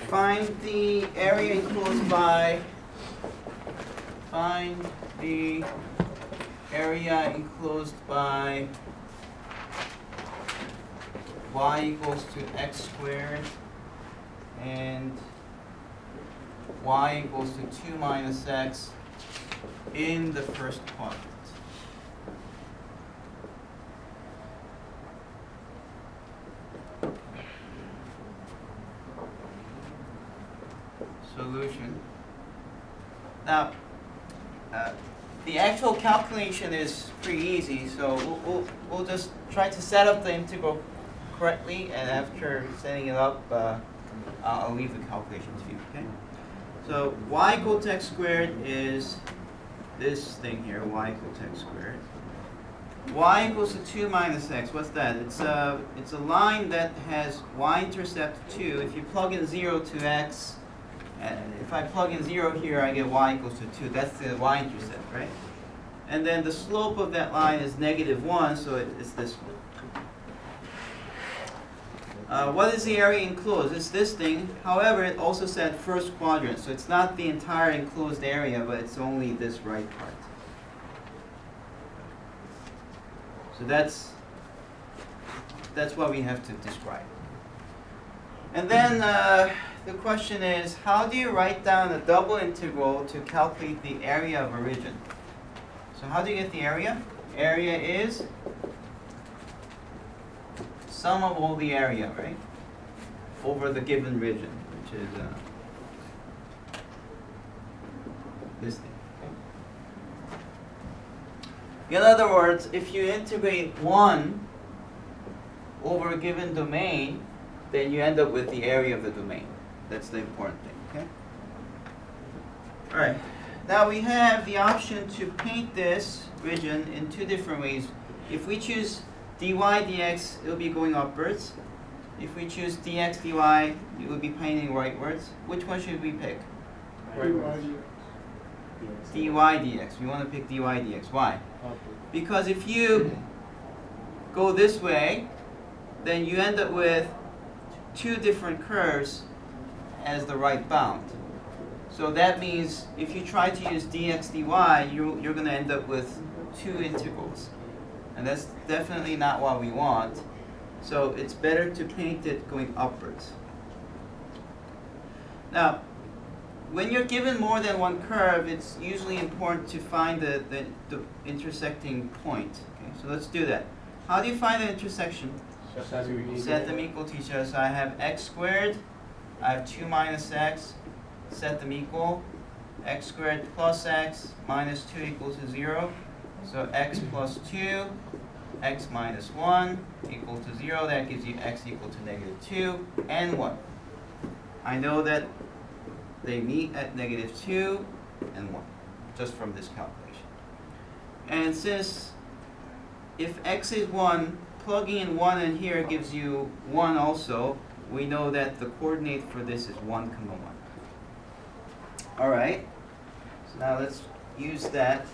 find the area enclosed by, find the area enclosed by y equals to x squared and y equals to 2 minus x in the first quadrant. Solution. Now, the actual calculation is pretty easy, so we'll just try to set up the integral correctly, and after setting it up, I'll leave the calculation to you. Okay. So y equal to x squared is this thing here, y equal to x squared. Y equals to 2 minus x. What's that? It's a line that has y-intercept 2. If you plug in 0 to x, and if I plug in 0 here, I get y equals to 2. That's the y-intercept, right? And then the slope of that line is -1, so it's this one. What is the area enclosed? It's this thing. However, it also said first quadrant, so it's not the entire enclosed area, but it's only this right part. So that's what we have to describe. And then the question is, how do you write down a double integral to calculate the area of a region? So how do you get the area? Area is sum of all the area, right? Over the given region, which is this thing. Okay? In other words, if you integrate 1 over a given domain, then you end up with the area of the domain. That's the important thing, okay? All right. Now we have the option to paint this region in two different ways. If we choose dy dx, it will be going upwards. If we choose dx dy, it will be painting rightwards. Which one should we pick? Rightwards. dy dx. We want to pick dy dx. Why? Because if you go this way, then you end up with two different curves as the right bound. So that means if you try to use dx dy, you're going to end up with two integrals. And that's definitely not what we want. So it's better to paint it going upwards. Now, when you're given more than one curve, it's usually important to find the intersecting point. Okay, so let's do that. How do you find the intersection? Set them equal to each other. So I have x squared, I have 2 minus x, set them equal. X squared plus x minus 2 equals to 0. So x plus 2, x minus 1 equal to 0. That gives you x equal to -2 and 1. I know that they meet at -2 and 1, just from this calculation. And since if x is 1, plugging in 1 in here gives you 1 also, we know that the coordinate for this is 1, 1. All right, so now let's use that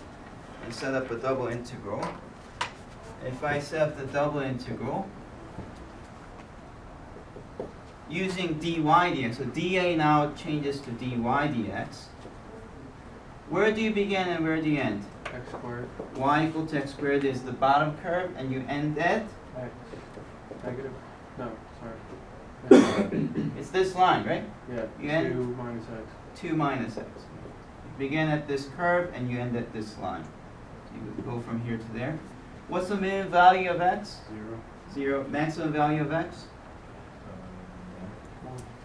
and set up a double integral. If I set up the double integral using dy dx, so dA now changes to dy dx. Where do you begin and where do you end? X squared. Y equal to x squared is the bottom curve, and you end at? X. Negative. No, sorry. It's this line, right? Yeah. You end 2 minus x. 2 minus x. You begin at this curve and you end at this line. So you would go from here to there. What's the minimum value of x? 0. 0. Maximum value of x?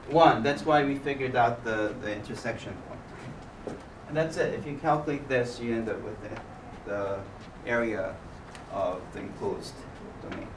1. That's why we figured out the intersection point. And that's it. If you calculate this, you end up with the area of the enclosed domain.